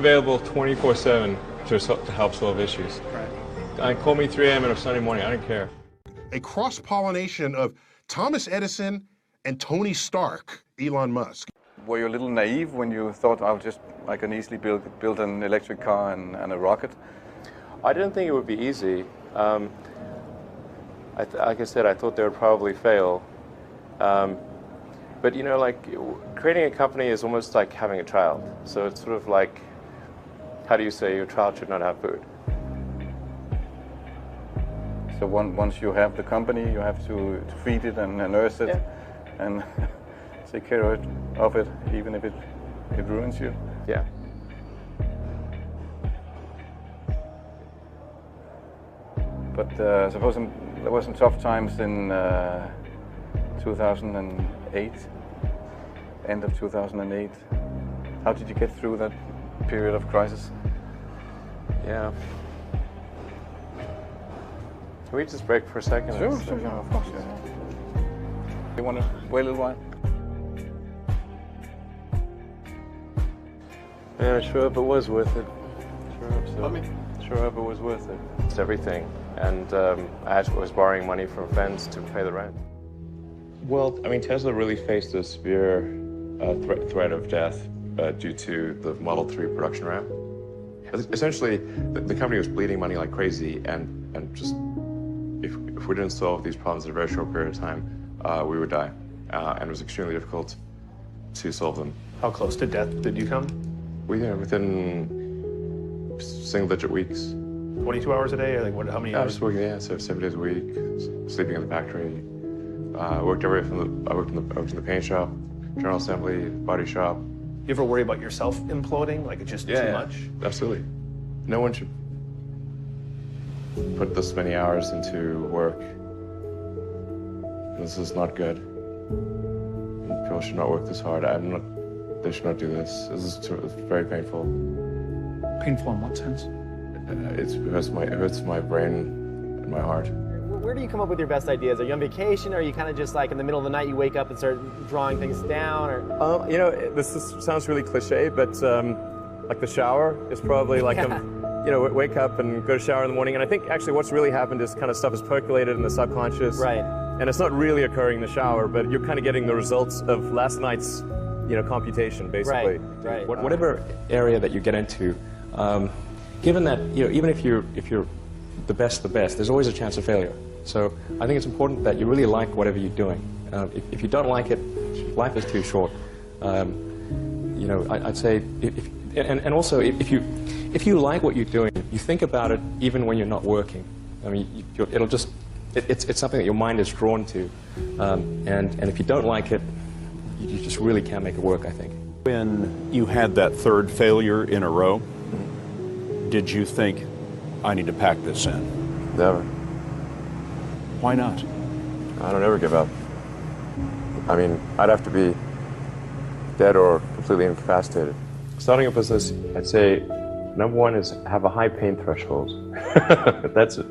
available 24/7 to help solve issues. Right. Call me 3 a.m. on a Sunday morning, I don't care. A cross-pollination of Thomas Edison and Tony Stark, Elon Musk. Were you a little naive when you thought I can easily build an electric car and a rocket? I didn't think it would be easy. Like I said, I thought they would probably fail. But you know, like creating a company is almost like having a child. So it's sort of like, how do you say your child should not have food? So once you have the company, you have to feed it and nurse it, and take care of it, even if it ruins you. Yeah. But suppose there were some tough times in 2008, end of 2008. How did you get through that period of crisis? Yeah. Can we just break for a second? Sure, of course. Yeah. You want to wait a little while? Yeah, sure hope it was worth it. Sure hope so. Sure hope it was worth it. It's everything. And I was borrowing money from friends to pay the rent. Well, I mean, Tesla really faced a severe threat of death due to the Model 3 production ramp. Essentially, the company was bleeding money like crazy, and just if we didn't solve these problems in a very short period of time, we would die. And it was extremely difficult to solve them. How close to death did you come? Within single-digit weeks. 22 hours a day, or like what? How many I hours? was working, so 7 days a week, sleeping in the factory. I worked everywhere from I worked in the paint shop, general assembly, body shop. You ever worry about yourself imploding? Like it's just too much? Absolutely. No one should put this many hours into work. This is not good. People should not work this hard. They should not do this. It's very painful. Painful in what sense? It hurts my brain and my heart. Where do you come up with your best ideas? Are you on vacation, or are you kind of just like in the middle of the night you wake up and start drawing things down? Or You know, sounds really cliche, but like the shower is probably like you know, wake up and go to shower in the morning. And I think actually what's really happened is kind of stuff is percolated in the subconscious. Right. And it's not really occurring in the shower, but you're kind of getting the results of last night's, you know, computation, basically. Right. Whatever area that you get into, given that, you know, even if you're the best, there's always a chance of failure. So I think it's important that you really like whatever you're doing. If you don't like it, life is too short. You know, I'd say, and also if you like what you're doing, you think about it even when you're not working. I mean, it's something that your mind is drawn to, and if you don't like it, you just really can't make it work, I think. When you had that third failure in a row, did you think, I need to pack this in? Never. Why not? I don't ever give up. I mean, I'd have to be dead or completely incapacitated. Starting a business, I'd say, number one is have a high pain threshold. That's it.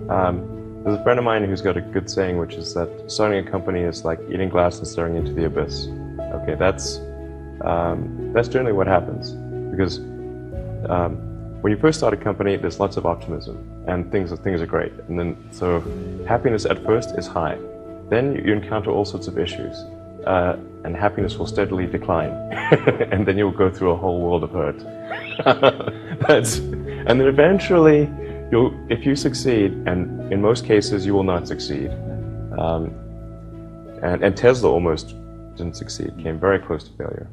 There's a friend of mine who's got a good saying, which is that starting a company is like eating glass and staring into the abyss. Okay, that's generally what happens, because when you first start a company, there's lots of optimism and things are great, and then so happiness at first is high. Then you encounter all sorts of issues, and happiness will steadily decline, and then you'll go through a whole world of hurt. And then eventually, if you succeed, and in most cases you will not succeed, and Tesla almost didn't succeed, came very close to failure.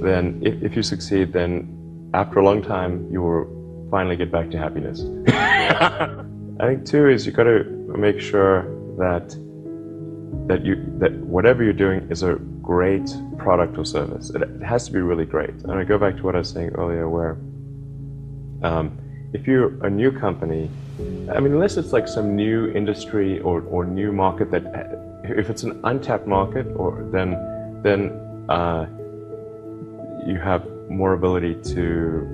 Then if you succeed, then after a long time you will finally get back to happiness. I think too is you've got to make sure that whatever you're doing is a great product or service. It has to be really great. And I go back to what I was saying earlier, where if you're a new company, I mean, unless it's like some new industry or new market that, if it's an untapped market, then you have more ability to,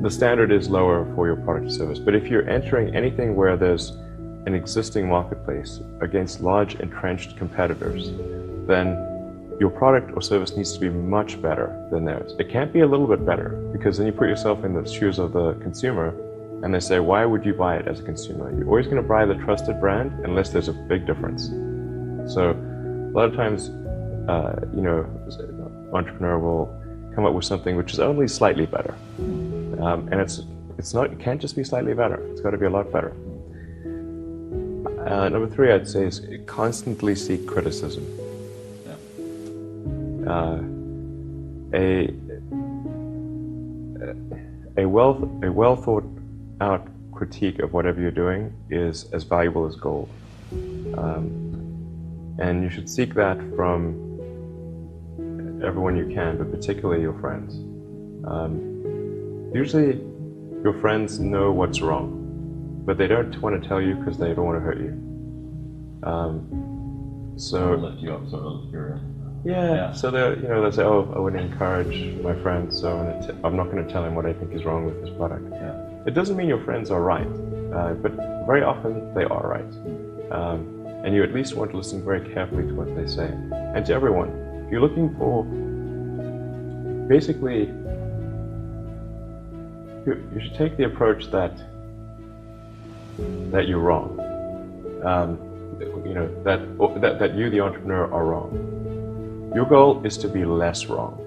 the standard is lower for your product or service. But if you're entering anything where there's an existing marketplace against large entrenched competitors, then your product or service needs to be much better than theirs. It can't be a little bit better, because then you put yourself in the shoes of the consumer and they say, why would you buy it as a consumer? You're always going to buy the trusted brand unless there's a big difference. So a lot of times, you know, an entrepreneur will come up with something which is only slightly better. And it can't just be slightly better. It's got to be a lot better. Number 3, I'd say, is constantly seek criticism. A well thought out critique of whatever you're doing is as valuable as gold. And you should seek that from everyone you can, but particularly your friends. Usually your friends know what's wrong, but they don't want to tell you because they don't want to hurt you. So lift you up, sort of your. Yeah. So they'll say, oh, I wouldn't encourage my friend, so I'm not going to tell him what I think is wrong with this product. Yeah. It doesn't mean your friends are right, but very often they are right. And you at least want to listen very carefully to what they say. And to everyone, if you're looking for, basically, you should take the approach that you're wrong. You know, that you, the entrepreneur, are wrong. Your goal is to be less wrong.